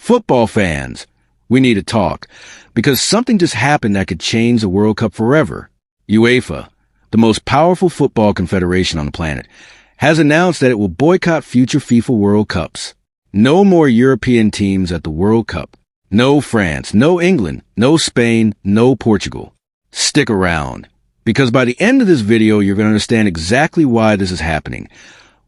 Football fans, we need to talk, because something just happened that could change the World Cup forever. UEFA, the most powerful football confederation on the planet, has announced that it will boycott future FIFA World Cups. No more European teams at the World Cup. No France, no England, no Spain, no Portugal. Stick around, because by the end of this video, you're going to understand exactly why this is happening,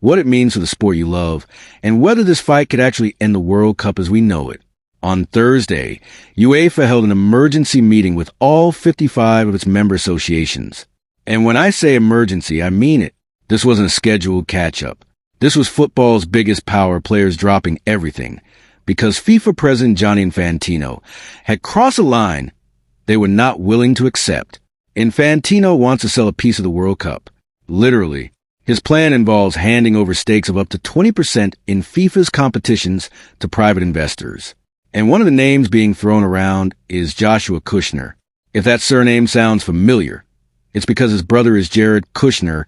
what it means for the sport you love, and whether this fight could actually end the World Cup as we know it. On Thursday, UEFA held an emergency meeting with all 55 of its member associations. And when I say emergency, I mean it. This wasn't a scheduled catch-up. This was football's biggest power players dropping everything, because FIFA President Gianni Infantino had crossed a line they were not willing to accept. Infantino wants to sell a piece of the World Cup. Literally. His plan involves handing over stakes of up to 20% in FIFA's competitions to private investors. And one of the names being thrown around is Joshua Kushner. If that surname sounds familiar, it's because his brother is Jared Kushner,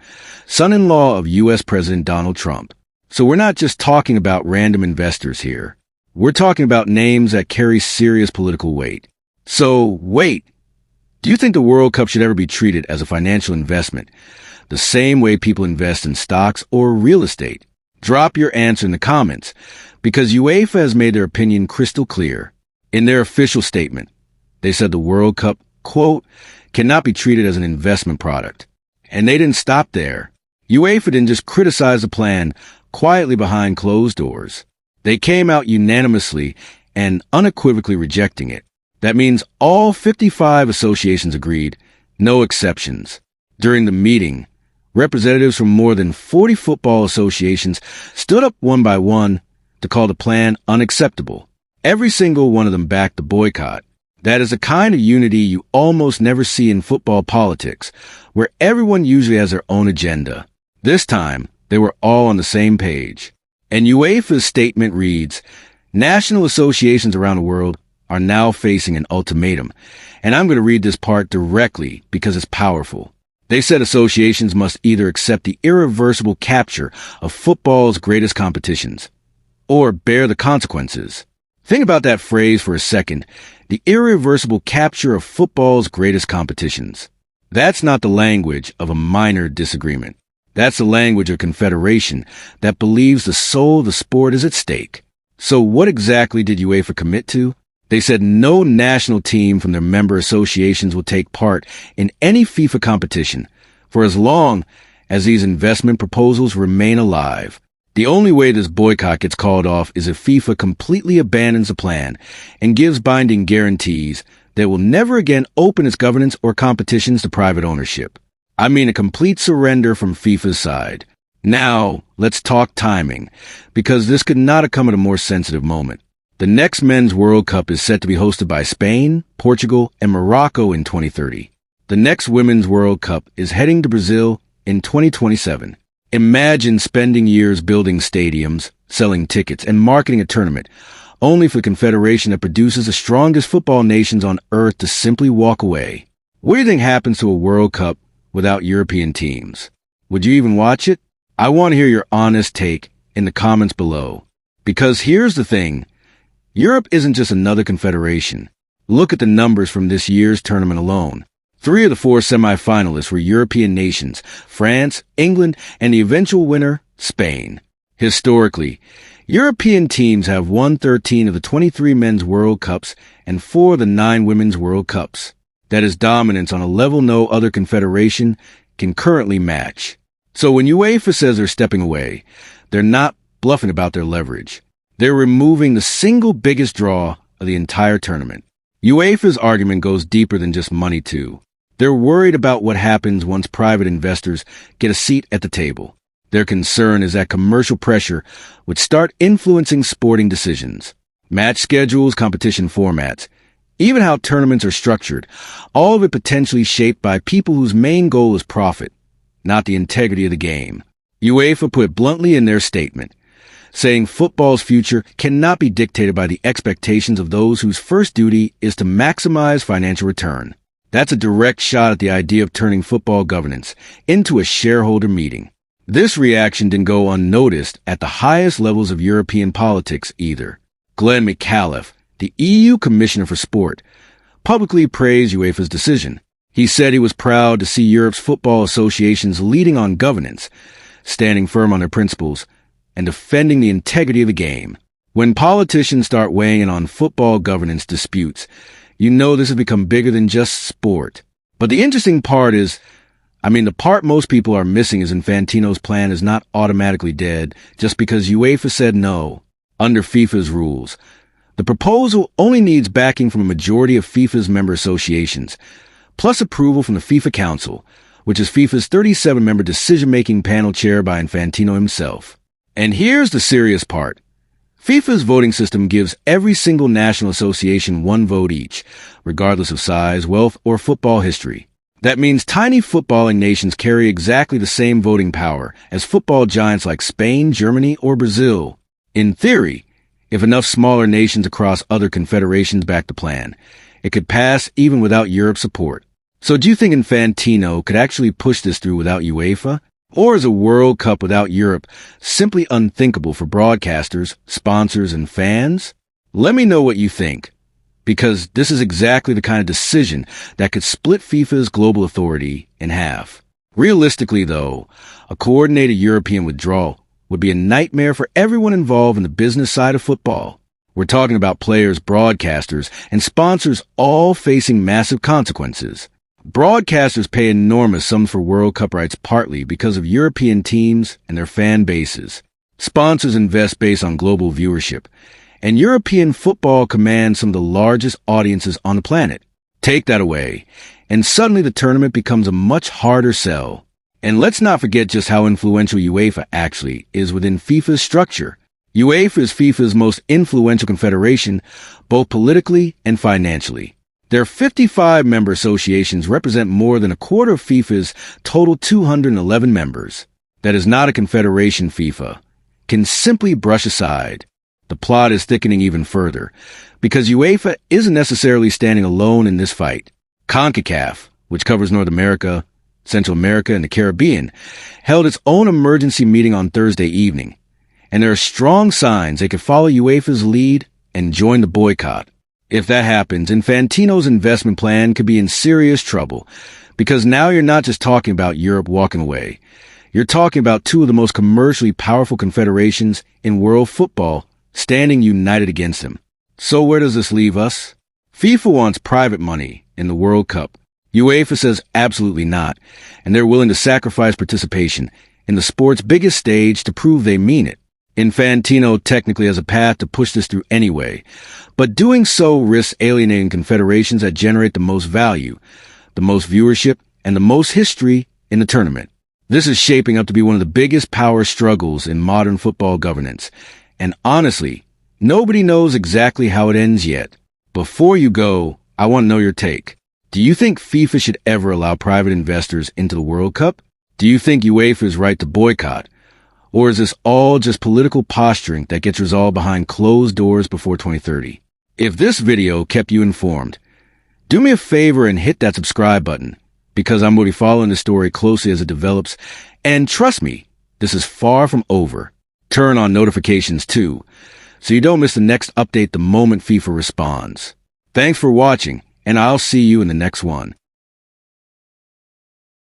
son-in-law of U.S. President Donald Trump. So we're not just talking about random investors here. We're talking about names that carry serious political weight. So, wait. Do you think the World Cup should ever be treated as a financial investment, the same way people invest in stocks or real estate? Drop your answer in the comments, because UEFA has made their opinion crystal clear. In their official statement, they said the World Cup, quote, cannot be treated as an investment product. And they didn't stop there. UEFA didn't just criticize the plan quietly behind closed doors. They came out unanimously and unequivocally rejecting it. That means all 55 associations agreed, no exceptions. During the meeting, representatives from more than 40 football associations stood up one by one to call the plan unacceptable. Every single one of them backed the boycott. That is a kind of unity you almost never see in football politics, where everyone usually has their own agenda. This time, they were all on the same page. And UEFA's statement reads, national associations around the world are now facing an ultimatum. And I'm going to read this part directly because it's powerful. They said associations must either accept the irreversible capture of football's greatest competitions or bear the consequences. Think about that phrase for a second. The irreversible capture of football's greatest competitions. That's not the language of a minor disagreement. That's the language of confederation that believes the soul of the sport is at stake. So what exactly did UEFA commit to? They said no national team from their member associations will take part in any FIFA competition for as long as these investment proposals remain alive. The only way this boycott gets called off is if FIFA completely abandons the plan and gives binding guarantees that it will never again open its governance or competitions to private ownership. I mean a complete surrender from FIFA's side. Now, let's talk timing, because this could not have come at a more sensitive moment. The next Men's World Cup is set to be hosted by Spain, Portugal, and Morocco in 2030. The next Women's World Cup is heading to Brazil in 2027. Imagine spending years building stadiums, selling tickets, and marketing a tournament, only for the confederation that produces the strongest football nations on earth to simply walk away. What do you think happens to a World Cup without European teams? Would you even watch it? I want to hear your honest take in the comments below. Because here's the thing. Europe isn't just another confederation. Look at the numbers from this year's tournament alone. 3 of the 4 semifinalists were European nations, France, England, and the eventual winner, Spain. Historically, European teams have won 13 of the 23 Men's World Cups and 4 of the 9 Women's World Cups. That is dominance on a level no other confederation can currently match. So when UEFA says they're stepping away, they're not bluffing about their leverage. They're removing the single biggest draw of the entire tournament. UEFA's argument goes deeper than just money too. They're worried about what happens once private investors get a seat at the table. Their concern is that commercial pressure would start influencing sporting decisions, match schedules, competition formats, even how tournaments are structured, all of it potentially shaped by people whose main goal is profit, not the integrity of the game. UEFA put it bluntly in their statement, saying football's future cannot be dictated by the expectations of those whose first duty is to maximize financial return. That's a direct shot at the idea of turning football governance into a shareholder meeting. This reaction didn't go unnoticed at the highest levels of European politics either. Glenn McAuliffe, the EU Commissioner for Sport, publicly praised UEFA's decision. He said he was proud to see Europe's football associations leading on governance, standing firm on their principles, and defending the integrity of the game. When politicians start weighing in on football governance disputes, you know this has become bigger than just sport. But the interesting part is, the part most people are missing is Infantino's plan is not automatically dead just because UEFA said no. Under FIFA's rules, the proposal only needs backing from a majority of FIFA's member associations, plus approval from the FIFA Council, which is FIFA's 37-member decision-making panel chaired by Infantino himself. And here's the serious part. FIFA's voting system gives every single national association one vote each, regardless of size, wealth, or football history. That means tiny footballing nations carry exactly the same voting power as football giants like Spain, Germany, or Brazil. In theory, if enough smaller nations across other confederations back the plan, it could pass even without Europe's support. So do you think Infantino could actually push this through without UEFA? Or is a World Cup without Europe simply unthinkable for broadcasters, sponsors, and fans? Let me know what you think, because this is exactly the kind of decision that could split FIFA's global authority in half. Realistically, though, a coordinated European withdrawal would be a nightmare for everyone involved in the business side of football. We're talking about players, broadcasters, and sponsors all facing massive consequences. Broadcasters pay enormous sums for World Cup rights partly because of European teams and their fan bases. Sponsors invest based on global viewership, and European football commands some of the largest audiences on the planet. Take that away, and suddenly the tournament becomes a much harder sell. And let's not forget just how influential UEFA actually is within FIFA's structure. UEFA is FIFA's most influential confederation, both politically and financially. Their 55 member associations represent more than a quarter of FIFA's total 211 members. That is not a confederation FIFA can simply brush aside. The plot is thickening even further, because UEFA isn't necessarily standing alone in this fight. CONCACAF, which covers North America, Central America, and the Caribbean, held its own emergency meeting on Thursday evening, and there are strong signs they could follow UEFA's lead and join the boycott. If that happens, Infantino's investment plan could be in serious trouble, because now you're not just talking about Europe walking away. You're talking about two of the most commercially powerful confederations in world football standing united against him. So where does this leave us? FIFA wants private money in the World Cup. UEFA says absolutely not, and they're willing to sacrifice participation in the sport's biggest stage to prove they mean it. Infantino technically has a path to push this through anyway, but doing so risks alienating confederations that generate the most value, the most viewership, and the most history in the tournament. This is shaping up to be one of the biggest power struggles in modern football governance, and honestly, nobody knows exactly how it ends yet. Before you go, I want to know your take. Do you think FIFA should ever allow private investors into the World Cup? Do you think UEFA is right to boycott? Or is this all just political posturing that gets resolved behind closed doors before 2030? If this video kept you informed, do me a favor and hit that subscribe button, because I'm going to be following the story closely as it develops. And trust me, this is far from over. Turn on notifications too, so you don't miss the next update the moment FIFA responds. Thanks for watching, and I'll see you in the next one.